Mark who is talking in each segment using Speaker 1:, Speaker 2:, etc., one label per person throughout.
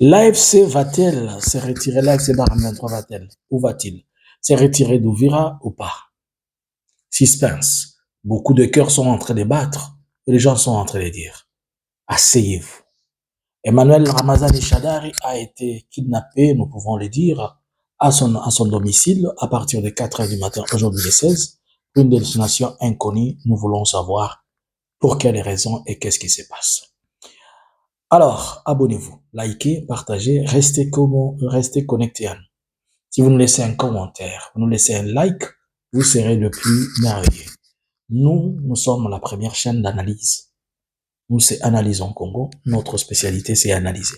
Speaker 1: L'AFC va-t-elle se retirer? L'AFC Bar 23 va-t-elle? Où va-t-il? Se retirer d'Ouvira ou pas? Suspense. Beaucoup de cœurs sont en train de battre et les gens sont en train de dire asseyez-vous. Emmanuel Ramazani Chadari a été kidnappé, nous pouvons le dire, à son domicile à partir de 4 heures du matin, aujourd'hui le 16, une destination inconnue. Nous voulons savoir pour quelles raisons et qu'est-ce qui se passe. Alors, abonnez-vous, likez, partagez, restez connectés à nous. Si vous nous laissez un commentaire, vous nous laissez un like, vous serez le plus merveilleux. Nous sommes la première chaîne d'analyse. Nous, c'est Analysons Congo. Notre spécialité, c'est analyser.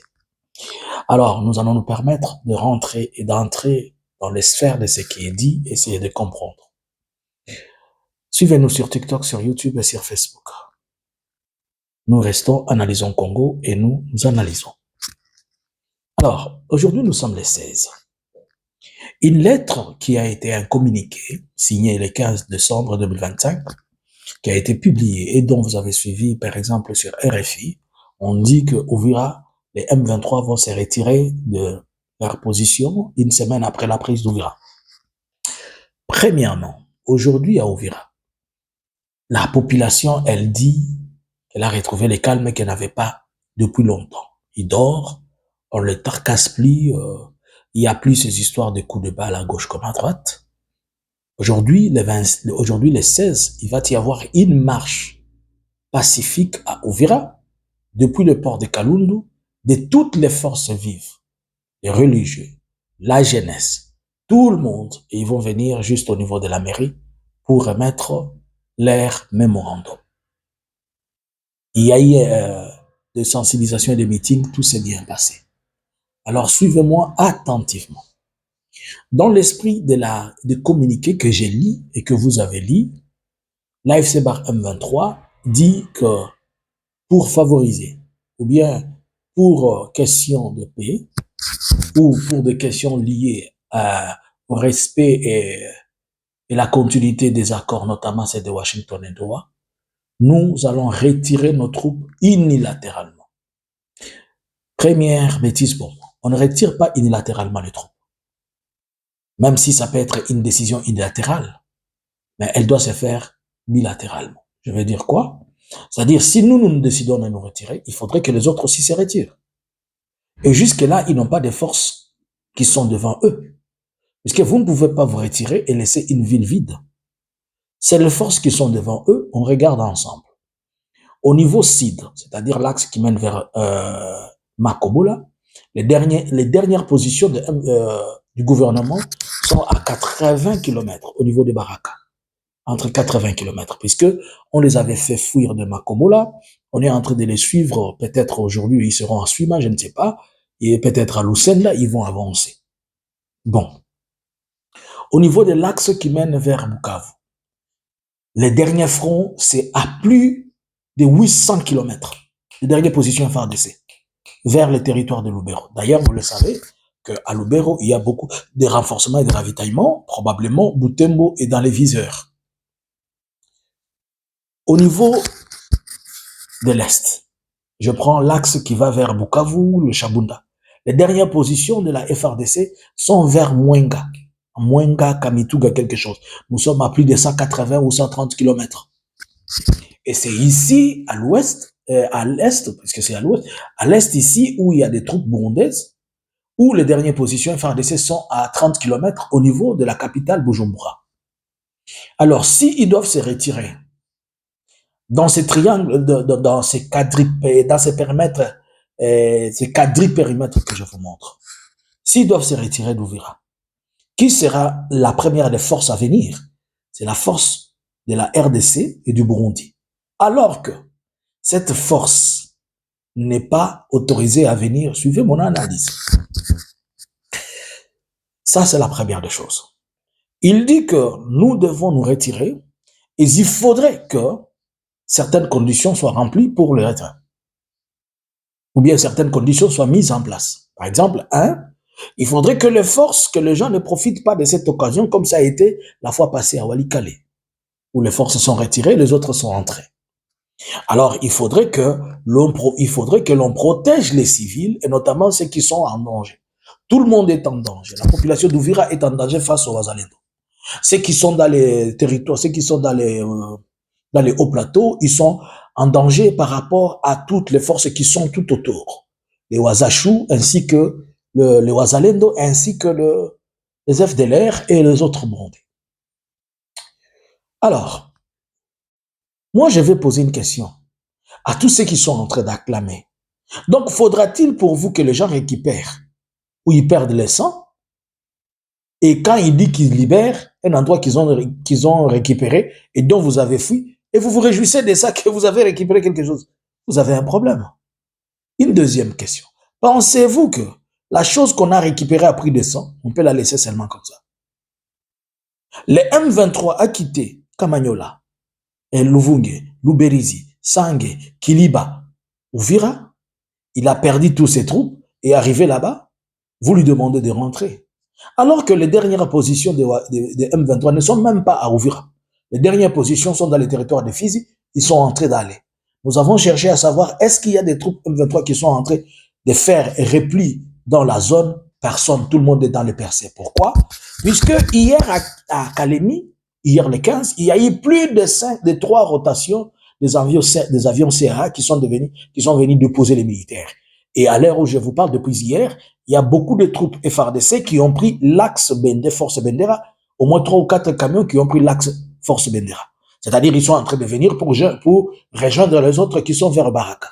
Speaker 1: Alors, nous allons nous permettre de rentrer et d'entrer dans les sphères de ce qui est dit, essayer de comprendre. Suivez-nous sur TikTok, sur YouTube et sur Facebook. Nous restons Analysons Congo et nous analysons. Alors, aujourd'hui, nous sommes les 16. Une lettre qui a été un communiqué signé le 15 décembre 2025, qui a été publié et dont vous avez suivi, par exemple, sur RFI, on dit que Ouvira, les M23 vont se retirer de leur position une semaine après la prise d'Ouvira. Premièrement, aujourd'hui à Ouvira, la population, elle dit qu'elle a retrouvé le calme qu'elle n'avait pas depuis longtemps. Il dort, on le tarcasse plus, il n'y a plus ces histoires de coups de balle à gauche comme à droite. Aujourd'hui, le 16, il va y avoir une marche pacifique à Ouvira, depuis le port de Kalundu, de toutes les forces vives, les religieux, la jeunesse, tout le monde, et ils vont venir juste au niveau de la mairie pour remettre leur mémorandum. Il y a eu des sensibilisations et des meetings, tout s'est bien passé. Alors suivez-moi attentivement. Dans l'esprit de communiqué que j'ai lu et que vous avez lu, l'AFC Bar M23 dit que pour favoriser, ou bien pour questions de paix, ou pour des questions liées au respect et la continuité des accords, notamment ceux de Washington et Doha, nous allons retirer nos troupes unilatéralement. Première bêtise pour moi, on ne retire pas unilatéralement les troupes. Même si ça peut être une décision unilatérale, mais elle doit se faire bilatéralement. Je veux dire quoi? C'est-à-dire, si nous décidons de nous retirer, il faudrait que les autres aussi se retirent. Et jusque-là, ils n'ont pas de forces qui sont devant eux. Parce que vous ne pouvez pas vous retirer et laisser une ville vide. C'est les forces qui sont devant eux, on regarde ensemble. Au niveau CID, c'est-à-dire l'axe qui mène vers Makobola, les dernières positions du gouvernement sont à 80 km au niveau des Baraka. Entre 80 km, puisque on les avait fait fuir de Makobola, on est en train de les suivre, peut-être aujourd'hui ils seront à Suima, je ne sais pas, et peut-être à Lucenda, ils vont avancer. Bon. Au niveau de l'axe qui mène vers Bukavu, les derniers fronts, c'est à plus de 800 km. Les dernières positions FARDC, vers le territoire de Lubero. D'ailleurs, vous le savez, qu'à Lubero, il y a beaucoup de renforcements et de ravitaillements, probablement Butembo est dans les viseurs. Au niveau de l'Est, je prends l'axe qui va vers Bukavu, le Chabunda. Les dernières positions de la FRDC sont vers Mwenga, Kamituga, quelque chose. Nous sommes à plus de 180 ou 130 km. Et c'est ici, à l'ouest, à l'est, puisque c'est à l'ouest, à l'est ici, où il y a des troupes burundaises, où les dernières positions FRDC sont à 30 km au niveau de la capitale Bujumbura. Alors, s'ils doivent se retirer dans ces triangles, dans ces périmètres, ces quadripérimètres que je vous montre, s'ils doivent se retirer d'Ouvira, qui sera la première des forces à venir? C'est la force de la RDC et du Burundi. Alors que cette force n'est pas autorisée à venir, suivez mon analyse. Ça, c'est la première des choses. Il dit que nous devons nous retirer et il faudrait que certaines conditions soient remplies pour le retrait. Ou bien certaines conditions soient mises en place. Par exemple, il faudrait que les gens ne profitent pas de cette occasion comme ça a été la fois passée à Walikale, où les forces sont retirées, les autres sont entrées. Alors, il faudrait que l'on protège les civils, et notamment ceux qui sont en danger. Tout le monde est en danger. La population d'Ouvira est en danger face aux Wazalendo. Ceux qui sont dans les territoires, ceux qui sont dans les hauts plateaux, ils sont en danger par rapport à toutes les forces qui sont tout autour. Les Wazachou, ainsi que les Wazalendo, ainsi que les FDLR et les autres mondes. Alors, moi, je vais poser une question à tous ceux qui sont en train d'acclamer. Donc, faudra-t-il pour vous que les gens récupèrent ou ils perdent les sangs? Et quand il dit qu'ils libèrent un endroit qu'ils ont récupéré et dont vous avez fui, et vous vous réjouissez de ça que vous avez récupéré quelque chose, vous avez un problème. Une deuxième question. Pensez-vous que la chose qu'on a récupérée à prix de sang, on peut la laisser seulement comme ça? Les M23 a quitté Kamanyola, et Luvunge, Luberizi, Sange, Kiliba, Ouvira. Il a perdu tous ses troupes et arrivé là-bas, vous lui demandez de rentrer. Alors que les dernières positions des M23 ne sont même pas à Ouvira. Les dernières positions sont dans les territoires de Fizi, ils sont en train d'aller. Nous avons cherché à savoir, est-ce qu'il y a des troupes M23 qui sont en train de faire repli dans la zone? Personne, tout le monde est dans les percées. Pourquoi? Puisque hier à Kalemi, hier le 15, il y a eu plus de 3 rotations des avions CRA qui sont venus déposer les militaires. Et à l'heure où je vous parle, depuis hier, il y a beaucoup de troupes FARDC qui ont pris l'axe Force Bendera, au moins 3 ou 4 camions qui ont pris l'axe Force Bendera. C'est-à-dire, ils sont en train de venir pour rejoindre les autres qui sont vers Baraka.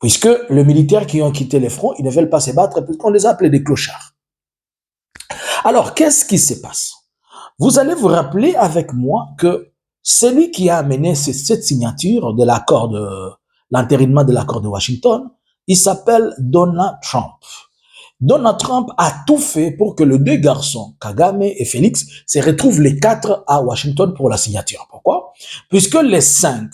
Speaker 1: Puisque les militaires qui ont quitté les fronts, ils ne veulent pas se battre, puisqu'on les a appelés des clochards. Alors, qu'est-ce qui se passe? Vous allez vous rappeler avec moi que celui qui a amené cette signature de l'accord l'entérinement de l'accord de Washington, il s'appelle Donald Trump. Donald Trump a tout fait pour que les 2 garçons, Kagame et Félix, se retrouvent les 4 à Washington pour la signature. Pourquoi? Puisque les 5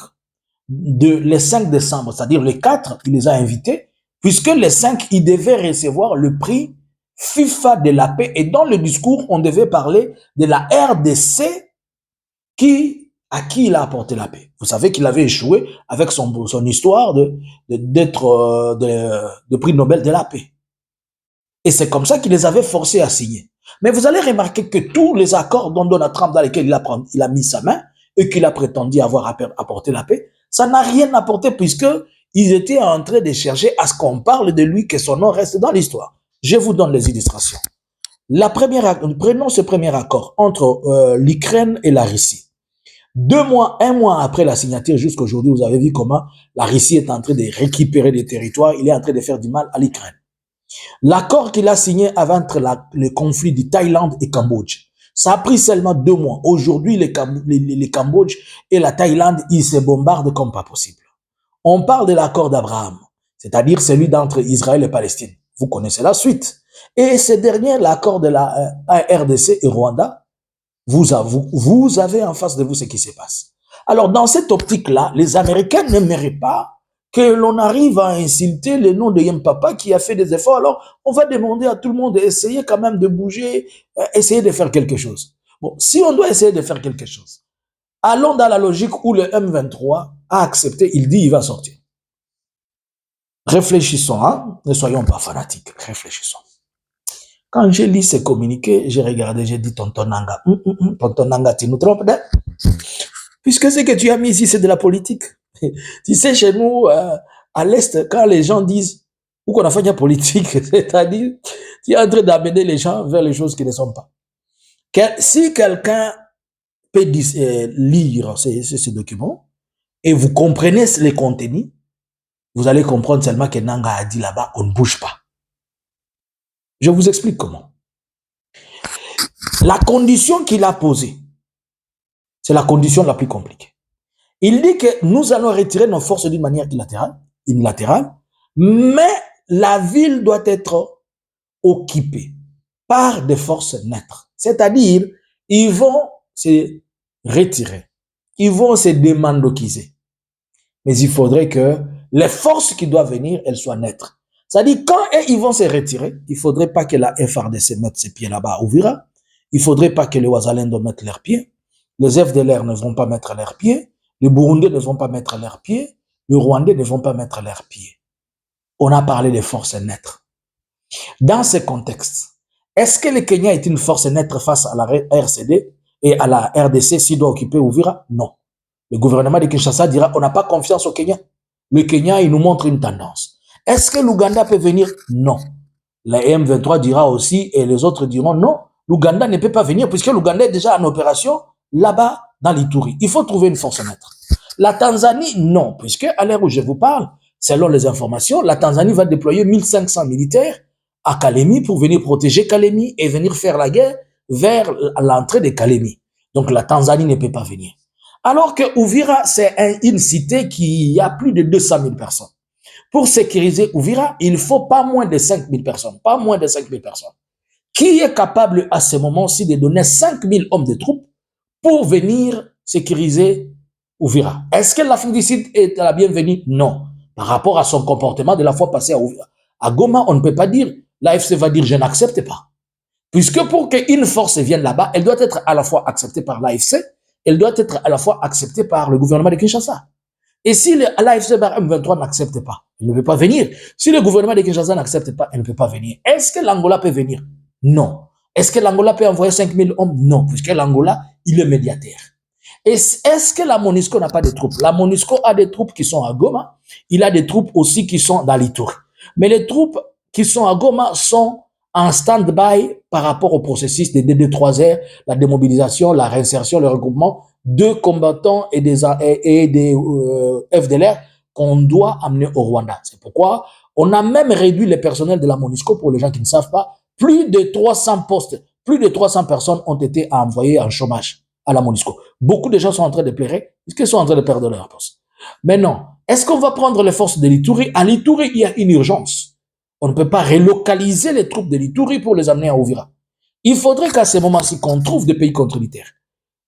Speaker 1: décembre, c'est-à-dire les 4, il les a invités, puisque les 5, ils devaient recevoir le prix FIFA de la paix. Et dans le discours, on devait parler de la RDC à qui il a apporté la paix. Vous savez qu'il avait échoué avec son histoire de prix Nobel de la paix. Et c'est comme ça qu'il les avait forcés à signer. Mais vous allez remarquer que tous les accords dont Donald Trump, dans lesquels il a mis sa main et qu'il a prétendu avoir apporté la paix, ça n'a rien apporté puisque ils étaient en train de chercher à ce qu'on parle de lui, que son nom reste dans l'histoire. Je vous donne les illustrations. Prenons ce premier accord entre l'Ukraine et la Russie. 1 mois après la signature jusqu'à aujourd'hui, vous avez vu comment la Russie est en train de récupérer des territoires, il est en train de faire du mal à l'Ukraine. L'accord qu'il a signé avant le conflit du Thaïlande et Cambodge, ça a pris seulement 2 mois. Aujourd'hui, les Cambodge et la Thaïlande, ils se bombardent comme pas possible. On parle de l'accord d'Abraham, c'est-à-dire celui d'entre Israël et Palestine. Vous connaissez la suite. Et ce dernier, l'accord de la RDC et Rwanda, vous avez en face de vous ce qui se passe. Alors, dans cette optique-là, les Américains n'aimeraient pas que l'on arrive à insulter le nom de Yempapa qui a fait des efforts. Alors, on va demander à tout le monde d'essayer quand même de bouger, essayer de faire quelque chose. Bon, si on doit essayer de faire quelque chose, allons dans la logique où le M23 a accepté, il dit il va sortir. Réfléchissons, hein? Ne soyons pas fanatiques, réfléchissons. Quand j'ai lu ces communiqués, j'ai regardé, j'ai dit, tonton Nanga, tu nous trompes, hein? Puisque ce que tu as mis ici, c'est de la politique. Tu sais, chez nous, à l'Est, quand les gens disent, ou qu'on a fait de la politique, c'est-à-dire, tu es en train d'amener les gens vers les choses qui ne sont pas. Si quelqu'un peut lire ces documents, et vous comprenez les contenus, vous allez comprendre seulement que Nanga a dit là-bas, on ne bouge pas. Je vous explique comment. La condition qu'il a posée, c'est la condition la plus compliquée. Il dit que nous allons retirer nos forces d'une manière unilatérale, mais la ville doit être occupée par des forces neutres. C'est-à-dire, ils vont se retirer, ils vont se démandoquiser. Mais il faudrait que les forces qui doivent venir, elles soient neutres. C'est-à-dire, quand ils vont se retirer, il ne faudrait pas que la FARDC mette ses pieds là-bas à Ouvira, il ne faudrait pas que les Wazalendo mettent leurs pieds, les FDLR ne vont pas mettre leurs pieds, Les Burundais ne vont pas mettre leurs pieds, les Rwandais ne vont pas mettre leurs pieds. On a parlé des forces neutres. Dans ce contexte, est-ce que le Kenya est une force neutre face à la RCD et à la RDC s'il doit occuper Uvira? Non. Le gouvernement de Kinshasa dira on n'a pas confiance au Kenya. Le Kenya, il nous montre une tendance. Est-ce que l'Ouganda peut venir? Non. La M23 dira aussi et les autres diront non. L'Ouganda ne peut pas venir puisque l'Ouganda est déjà en opération là-bas dans l'Ituri. Il faut trouver une force neutre. La Tanzanie, non, puisque à l'heure où je vous parle, selon les informations, la Tanzanie va déployer 1500 militaires à Kalemi pour venir protéger Kalemi et venir faire la guerre vers l'entrée de Kalemi. Donc la Tanzanie ne peut pas venir. Alors que Uvira, c'est une cité qui a plus de 200 000 personnes. Pour sécuriser Uvira, il faut pas moins de 5 000 personnes. Pas moins de 5 000 personnes. Qui est capable à ce moment-ci de donner 5 000 hommes de troupes pour venir sécuriser Uvira? Est-ce que l'Afrique du Sud est la bienvenue? Non. Par rapport à son comportement de la fois passée à Uvira. À Goma, on ne peut pas dire, l'AFC va dire je n'accepte pas. Puisque pour qu'une force vienne là-bas, elle doit être à la fois acceptée par l'AFC, elle doit être à la fois acceptée par le gouvernement de Kinshasa. Et si l'AFC par M23 n'accepte pas, elle ne peut pas venir. Si le gouvernement de Kinshasa n'accepte pas, elle ne peut pas venir. Est-ce que l'Angola peut venir? Non. Est-ce que l'Angola peut envoyer 5 000 hommes? Non, puisque l'Angola, il est médiateur. Est-ce que la MONUSCO n'a pas de troupes? La MONUSCO a des troupes qui sont à Goma. Il a des troupes aussi qui sont dans l'Ituri. Mais les troupes qui sont à Goma sont en stand-by par rapport au processus des DD3R, la démobilisation, la réinsertion, le regroupement de combattants et des FDLR qu'on doit amener au Rwanda. C'est pourquoi on a même réduit le personnel de la MONUSCO, pour les gens qui ne savent pas. Plus de 300 postes, plus de 300 personnes ont été envoyées en chômage à la MONUSCO. Beaucoup de gens sont en train de pleurer puisqu'ils sont en train de perdre leur poste. Mais non, est-ce qu'on va prendre les forces de l'Ituri? À l'Ituri, il y a une urgence. On ne peut pas relocaliser les troupes de l'Ituri pour les amener à Uvira. Il faudrait qu'à ce moment-ci, qu'on trouve des pays contributeurs.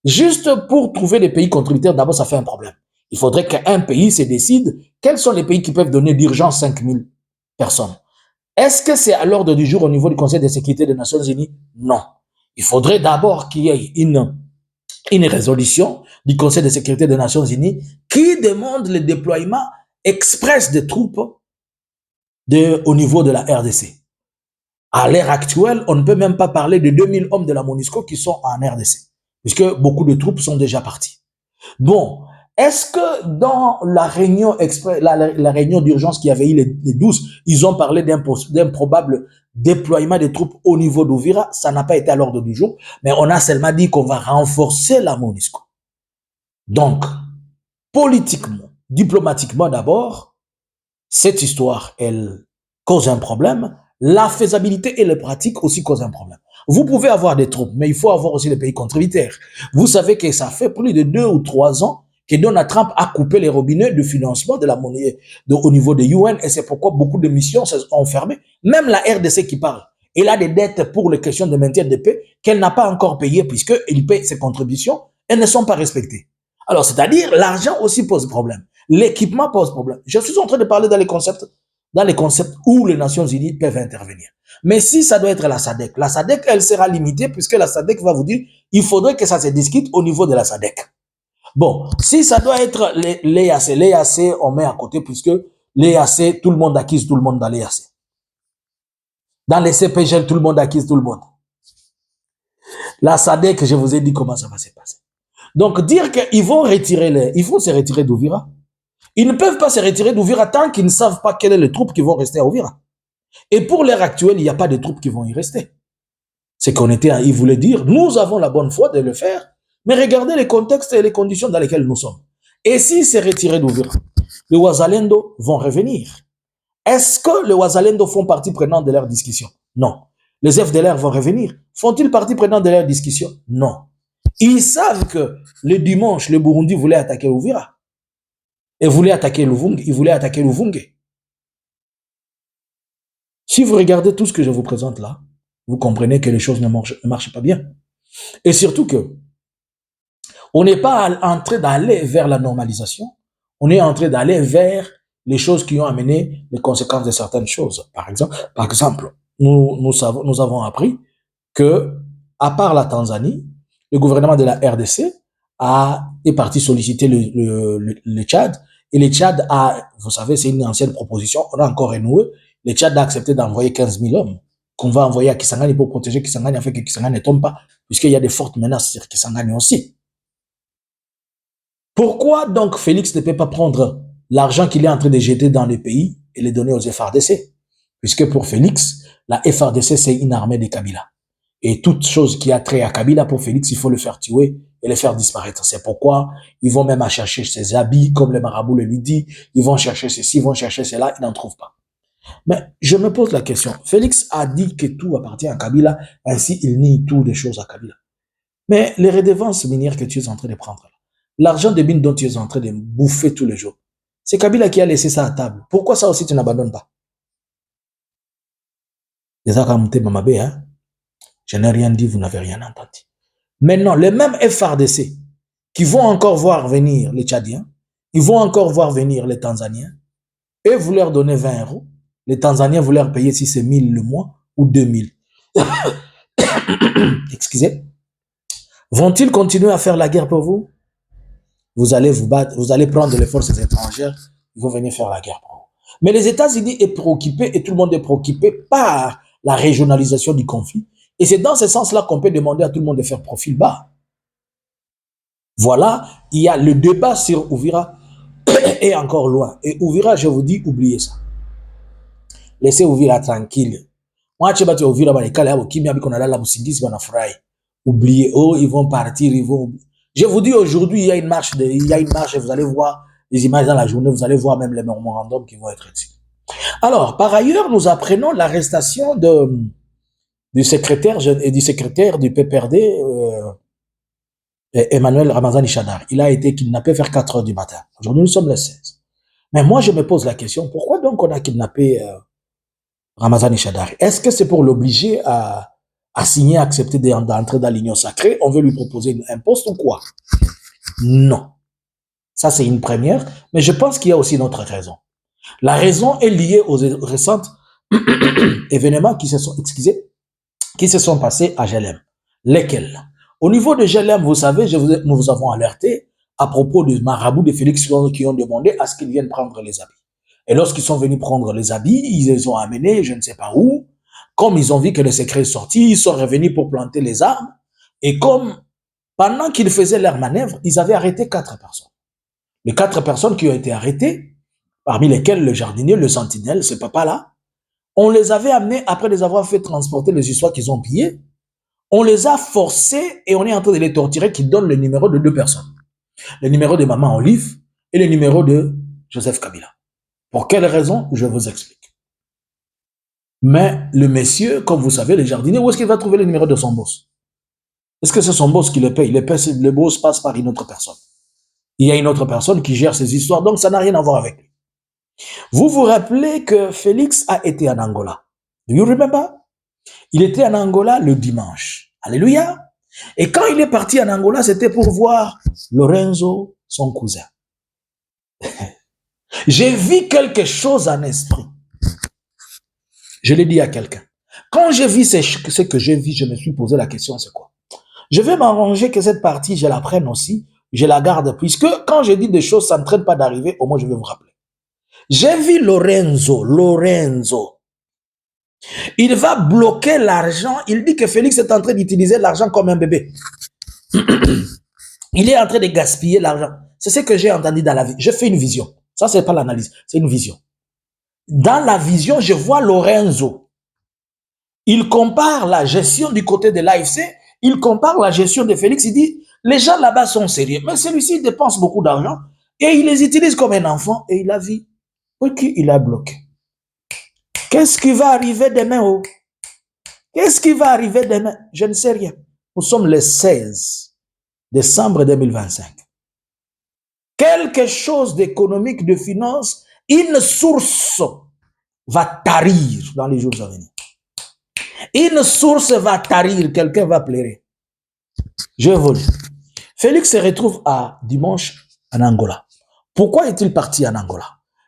Speaker 1: Juste pour trouver des pays contributeurs, d'abord, ça fait un problème. Il faudrait qu'un pays se décide quels sont les pays qui peuvent donner d'urgence 5 000 personnes. Est-ce que c'est à l'ordre du jour au niveau du Conseil de sécurité des Nations Unies? Non. Il faudrait d'abord qu'il y ait une résolution du Conseil de sécurité des Nations Unies qui demande le déploiement express des troupes au niveau de la RDC. À l'ère actuelle, on ne peut même pas parler de 2000 hommes de la MONUSCO qui sont en RDC, puisque beaucoup de troupes sont déjà parties. Bon, est-ce que dans la réunion la réunion d'urgence qu'il y avait eu les 12, ils ont parlé d'un probable déploiement des troupes au niveau d'Uvira? Ça n'a pas été à l'ordre du jour, mais on a seulement dit qu'on va renforcer la MONUSCO. Donc, politiquement, diplomatiquement d'abord, cette histoire, elle cause un problème. La faisabilité et les pratiques aussi causent un problème. Vous pouvez avoir des troupes, mais il faut avoir aussi des pays contributeurs. Vous savez que ça fait plus de 2 ou 3 ans que Donald Trump a coupé les robinets de financement de la monnaie au niveau de UN, et c'est pourquoi beaucoup de missions sont fermées. Même la RDC qui parle, elle a des dettes pour les questions de maintien de paix qu'elle n'a pas encore payées puisqu'elle paie ses contributions, elles ne sont pas respectées. Alors, c'est-à-dire, l'argent aussi pose problème. L'équipement pose problème. Je suis en train de parler dans les concepts où les Nations Unies peuvent intervenir. Mais si ça doit être la SADC, elle sera limitée puisque la SADC va vous dire, il faudrait que ça se discute au niveau de la SADC. Bon, si ça doit être l'EAC, on met à côté puisque l'EAC, tout le monde acquise tout le monde dans l'EAC. Dans les CPGL, tout le monde acquise tout le monde. La SADC, je vous ai dit comment ça va se passer. Donc, dire qu'ils vont ils vont se retirer d'Uvira. Ils ne peuvent pas se retirer d'Uvira tant qu'ils ne savent pas quelles sont les troupes qui vont rester à Uvira. Et pour l'heure actuelle, il n'y a pas de troupes qui vont y rester. C'est qu'on ils voulaient dire, nous avons la bonne foi de le faire, mais regardez les contextes et les conditions dans lesquelles nous sommes. Et s'ils se retiraient d'Uvira, les Wazalendo vont revenir. Est-ce que les Wazalendo font partie prenante de leur discussion? Non. Les FDLR vont revenir. Font-ils partie prenante de leur discussion? Non. Ils savent que le dimanche, le Burundi voulait attaquer Uvira. Et voulait attaquer Luvungi. Il voulait attaquer Luvungi. Si vous regardez tout ce que je vous présente là, vous comprenez que les choses ne marchent pas bien. Et surtout que on n'est pas en train d'aller vers la normalisation, on est en train d'aller vers les choses qui ont amené les conséquences de certaines choses. Par exemple, nous avons appris que, à part la Tanzanie, le gouvernement de la RDC est parti solliciter le Tchad. Et le Tchad a, vous savez, c'est une ancienne proposition, on a encore renoué. Le Tchad a accepté d'envoyer 15 000 hommes qu'on va envoyer à Kisangani pour protéger Kisangani afin que Kisangani ne tombe pas, puisqu'il y a des fortes menaces sur Kisangani aussi. Pourquoi donc Félix ne peut pas prendre l'argent qu'il est en train de jeter dans le pays et le donner aux FRDC? Puisque pour Félix, la FRDC, c'est une armée de Kabila. Et toute chose qui a trait à Kabila, pour Félix, il faut le faire tuer et le faire disparaître. C'est pourquoi ils vont même à chercher ses habits, comme le marabout le lui dit, ils vont chercher ceci, ils vont chercher cela, ils n'en trouvent pas. Mais je me pose la question, Félix a dit que tout appartient à Kabila, ainsi il nie tout des choses à Kabila. Mais les redevances minières que tu es en train de prendre, l'argent des mines dont tu es en train de bouffer tous les jours, c'est Kabila qui a laissé ça à table. Pourquoi ça aussi tu n'abandonnes pas? Hein? Je n'ai rien dit, vous n'avez rien entendu. Maintenant, les mêmes FRDC qui vont encore voir venir les Tchadiens, ils vont encore voir venir les Tanzaniens, et vous leur donnez 20 €. Les Tanzaniens, vous leur payez si c'est 1000 le mois ou 2000. Excusez. Vont-ils continuer à faire la guerre pour vous? Vous allez vous battre, vous allez prendre les forces étrangères, ils vont venir faire la guerre pour vous. Mais les États-Unis est préoccupé et tout le monde est préoccupé par la régionalisation du conflit. Et c'est dans ce sens-là qu'on peut demander à tout le monde de faire profil bas. Voilà, il y a le débat sur Uvira est encore loin. Et Uvira, je vous dis, oubliez ça. Laissez Uvira tranquille. Moi, je vais Uvira, oubliez, oh, ils vont partir, ils vont... Je vous dis, aujourd'hui, il y a une marche, et vous allez voir les images dans la journée, vous allez voir même les mémorandums qui vont être ici. Alors, par ailleurs, nous apprenons l'arrestation du secrétaire du PPRD, Emmanuel Ramazani Chadar. Il a été kidnappé vers 4 h du matin. Aujourd'hui, nous sommes le 16. Mais moi, je me pose la question, pourquoi donc on a kidnappé Ramazani Chadar? Est-ce que c'est pour l'obliger à signer, accepter d'entrer dans l'union sacrée? On veut lui proposer un poste ou quoi? Non. Ça, c'est une première. Mais je pense qu'il y a aussi une autre raison. La raison est liée aux récents événements qui se sont passés à Jelem. Lesquels? Au niveau de Jelem, vous savez, nous vous avons alerté à propos du marabout de Félix qui ont demandé à ce qu'ils viennent prendre les habits. Et lorsqu'ils sont venus prendre les habits, ils les ont amenés, je ne sais pas où. Comme ils ont vu que le secret est sorti, ils sont revenus pour planter les armes. Et comme, pendant qu'ils faisaient leur manœuvre, ils avaient arrêté 4 personnes. Les 4 personnes qui ont été arrêtées, parmi lesquelles le jardinier, le sentinelle, ce papa-là, on les avait amenés, après les avoir fait transporter les histoires qu'ils ont pillées, on les a forcés et on est en train de les torturer, qui donnent le numéro de 2 personnes. Le numéro de Maman Olive et le numéro de Joseph Kabila. Pour quelle raison? Je vous explique. Mais le monsieur, comme vous savez, le jardinier, où est-ce qu'il va trouver le numéro de son boss? Est-ce que c'est son boss qui le paye? Le boss passe par une autre personne. Il y a une autre personne qui gère ces histoires, donc ça n'a rien à voir avec lui. Vous vous rappelez que Félix a été en Angola. Do you remember? Il était en Angola le dimanche. Alléluia. Et quand il est parti en Angola, c'était pour voir Lorenzo, son cousin. J'ai vu quelque chose en esprit. Je l'ai dit à quelqu'un. Quand j'ai vu ce que j'ai vu, je me suis posé la question, c'est quoi? Je vais m'arranger que cette partie, je la prenne aussi, je la garde, puisque quand je dis des choses, ça ne traite pas d'arriver, au moins je vais vous rappeler. J'ai vu Lorenzo. Il va bloquer l'argent. Il dit que Félix est en train d'utiliser l'argent comme un bébé. Il est en train de gaspiller l'argent. C'est ce que j'ai entendu dans la vie. Je fais une vision. Ça, c'est pas l'analyse, c'est une vision. Dans la vision, je vois Lorenzo. Il compare la gestion du côté de l'AFC, il compare la gestion de Félix, il dit, les gens là-bas sont sérieux, mais celui-ci dépense beaucoup d'argent et il les utilise comme un enfant et il a vu. Ok, il a bloqué. Qu'est-ce qui va arriver demain? Oh? Qu'est-ce qui va arriver demain? Je ne sais rien. Nous sommes le 16 décembre 2025. Quelque chose d'économique, de finance, une source va tarir dans les jours à venir. Une source va tarir, quelqu'un va pleurer. Je vous dis. Félix se retrouve à dimanche en Angola. Pourquoi est-il parti en Angola?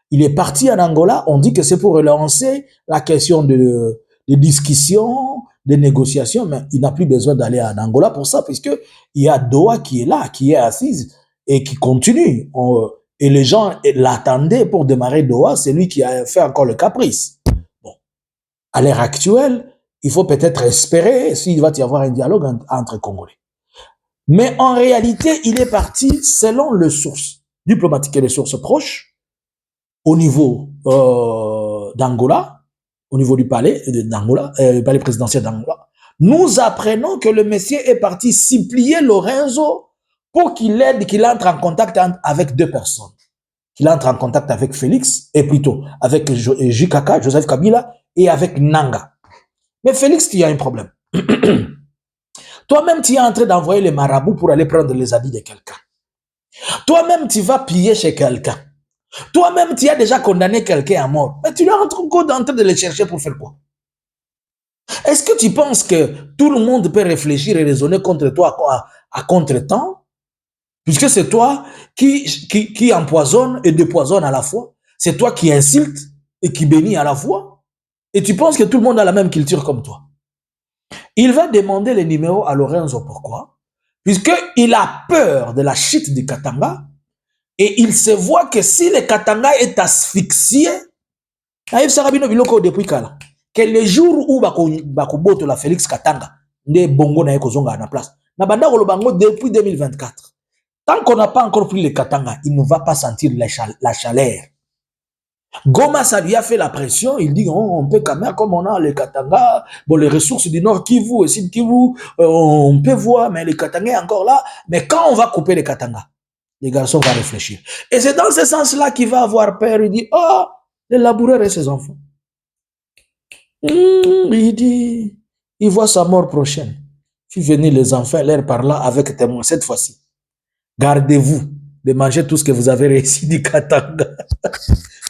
Speaker 1: Il est parti en Angola, on dit que c'est pour relancer la question de discussion, de négociations, mais il n'a plus besoin d'aller en Angola pour ça, puisque il y a Doha qui est là, qui est assise et qui continue. Et les gens l'attendaient pour démarrer Doha, c'est lui qui a fait encore le caprice. Bon. À l'heure actuelle, il faut peut-être espérer s'il va y avoir un dialogue entre Congolais. Mais en réalité, il est parti selon les sources diplomatiques et les sources proches au niveau d'Angola, au niveau du palais d'Angola, le palais présidentiel d'Angola. Nous apprenons que le monsieur est parti supplier Lorenzo pour qu'il aide, qu'il entre en contact avec deux personnes. Qu'il entre en contact avec Félix, et plutôt avec JKK, Joseph Kabila, et avec Nanga. Mais Félix, il y a un problème. Toi-même, tu es en train d'envoyer les marabouts pour aller prendre les habits de quelqu'un. Toi-même, tu vas piller chez quelqu'un. Toi-même, tu as déjà condamné quelqu'un à mort. Mais tu es en train de le chercher pour faire quoi? Est-ce que tu penses que tout le monde peut réfléchir et raisonner contre toi à contre-temps? Puisque c'est toi qui empoisonne et dépoisonne à la fois. C'est toi qui insulte et qui bénit à la fois. Et tu penses que tout le monde a la même culture comme toi. Il va demander les numéros à Lorenzo. Pourquoi? Puisqu'il a peur de la chute du Katanga et il se voit que si le Katanga est asphyxié, que le jour où bakoboto la Félix Katanga, ne bongo na ekozonga na place. Na banda bango depuis 2024. Tant qu'on n'a pas encore pris le Katanga, il ne va pas sentir la chaleur. Goma, ça lui a fait la pression. Il dit, oh, on peut quand même, comme on a le Katanga, bon, les ressources du Nord Kivu et Sud Kivu, on peut voir, mais le Katanga est encore là. Mais quand on va couper le Katanga, les garçons vont réfléchir. Et c'est dans ce sens-là qu'il va avoir peur. Il dit, oh, les laboureurs et ses enfants. Il dit, il voit sa mort prochaine. Puis venir les enfants, leur parler avec témoin cette fois-ci. Gardez-vous de manger tout ce que vous avez réussi du Katanga.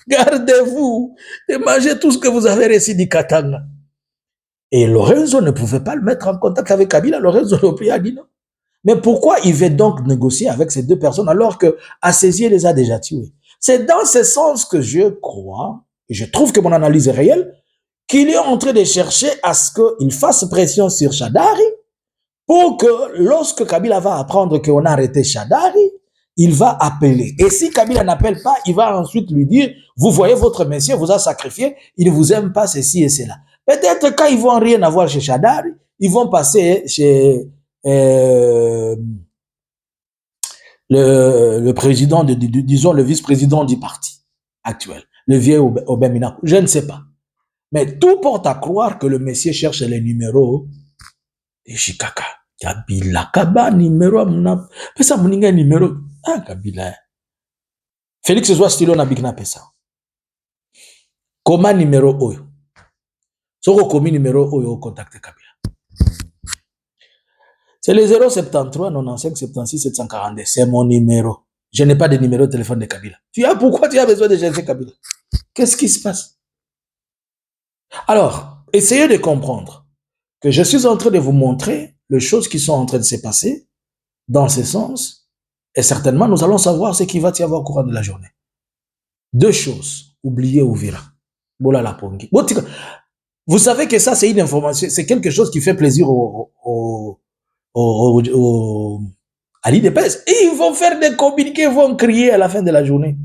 Speaker 1: Gardez-vous de manger tout ce que vous avez réussi du Katanga. Et Lorenzo ne pouvait pas le mettre en contact avec Kabila. Lorenzo a dit non. Mais pourquoi il veut donc négocier avec ces deux personnes alors que Assezi les a déjà tués? C'est dans ce sens que je crois, et je trouve que mon analyse est réelle, qu'il est en train de chercher à ce qu'il fasse pression sur Shadari pour que lorsque Kabila va apprendre qu'on a arrêté Shadari, il va appeler. Et si Kabila n'appelle pas, il va ensuite lui dire, vous voyez votre monsieur vous a sacrifié, il ne vous aime pas ceci et cela. Peut-être quand ils vont rien avoir chez Shadari, ils vont passer chez le président, disons le vice-président du parti actuel, le vieux Aubin Minakou. Je ne sais pas. Mais tout porte à croire que le monsieur cherche les numéros de Chikaka. Kabila, Kaba, numéro, pesa muninga numéro. Ah, Kabila. Félix Zoua Stilo na bigna pesa. Comment numéro oyo? Soko komi numéro oyo contacte Kabila. C'est le 073 95 76 742. C'est mon numéro. Je n'ai pas de numéro de téléphone de Kabila. Pourquoi tu as besoin de chercher Kabila? Qu'est-ce qui se passe? Alors, essayez de comprendre que je suis en train de vous montrer les choses qui sont en train de se passer dans ce sens, et certainement nous allons savoir ce qui va y avoir au courant de la journée. Deux choses, oubliez Ouvira. Bola la pongi. Vous savez que ça, c'est une information, c'est quelque chose qui fait plaisir à l'IDPS. Ils vont faire des communiqués, ils vont crier à la fin de la journée.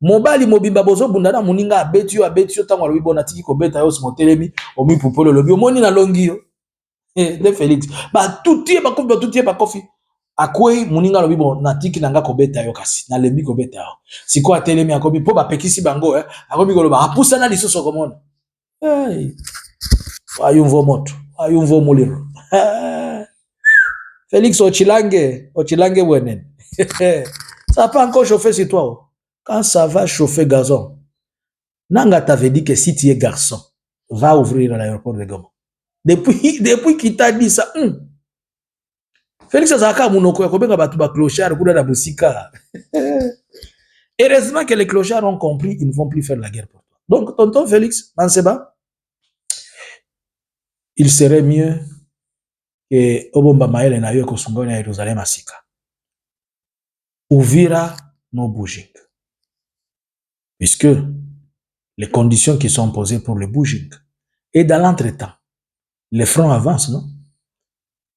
Speaker 1: Mobali mobimba bozo bundana muninga abetio tango lobi bonatiki ko beta yo smotelemi omi pupolo lobi omoni na longi yo de Félix ba tutie ba kofi akoi muninga lobi bon natiki nanga ko beta yo kasi na lembi ko beta yo siko atelemi akobi po ba pekisi bango akobi ko loba apusa na lisoso komona ayumvo moto ayumvo muliro Félix ochilange wenen ça pas encore chauffer sur toi. Quand ça va chauffer gazon, Nanga t'avait dit que si tu es garçon, va ouvrir l'aéroport de Goma. Depuis qu'il t'a dit ça, Félix Azaka Mounoko, Kobenga Batuba clochard, Kouda da Boussika. Heureusement que les clochards ont compris, ils ne vont plus faire la guerre pour toi. Donc, tonton Félix, Manseba, il serait mieux que Obomba Maël et Nayo Kosungone à Jérusalem à Sika. Ouvira no bouging. Puisque les conditions qui sont posées pour le bouging. Et dans l'entretemps, les fronts avancent, non?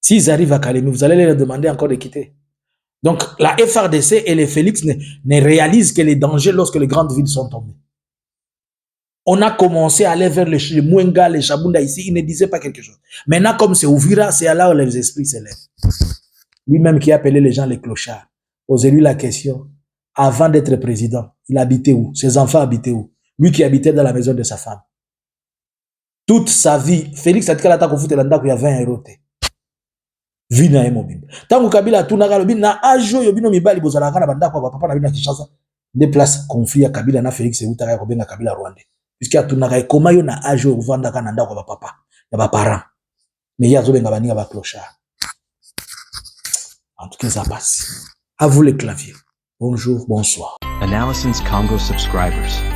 Speaker 1: S'ils arrivent à Kalemi, vous allez leur demander encore de quitter. Donc, la FRDC et les Félix ne réalisent que les dangers lorsque les grandes villes sont tombées. On a commencé à aller vers les Mwenga, les Chabunda ici, ils ne disaient pas quelque chose. Maintenant, comme c'est Ouvira, c'est là où les esprits s'élèvent. Lui-même qui appelait les gens les clochards. Posez-lui la question. Avant d'être président, il habitait où? Ses enfants habitaient où? Lui qui habitait dans la maison de sa femme. Toute sa vie, Félix a dit qu'il a il y a 20 euros. Vie na mobile. Tant que Kabila tout n'a pas na ajo yobino mibali bozala kana banda kwa papa na bina Kinshasa. Des places confiées à Kabila na Félix et Outaka ko benga Kabila Rwandais. Puisqu'il y a tout n'a koma yo na ajo vanda kana nda kwa papa. Ya ba parents. Mais il y a zo benga bani ba clochard. En tout cas ça passe. À vous les claviers. Bonjour, bonsoir.
Speaker 2: Analysins Congo subscribers.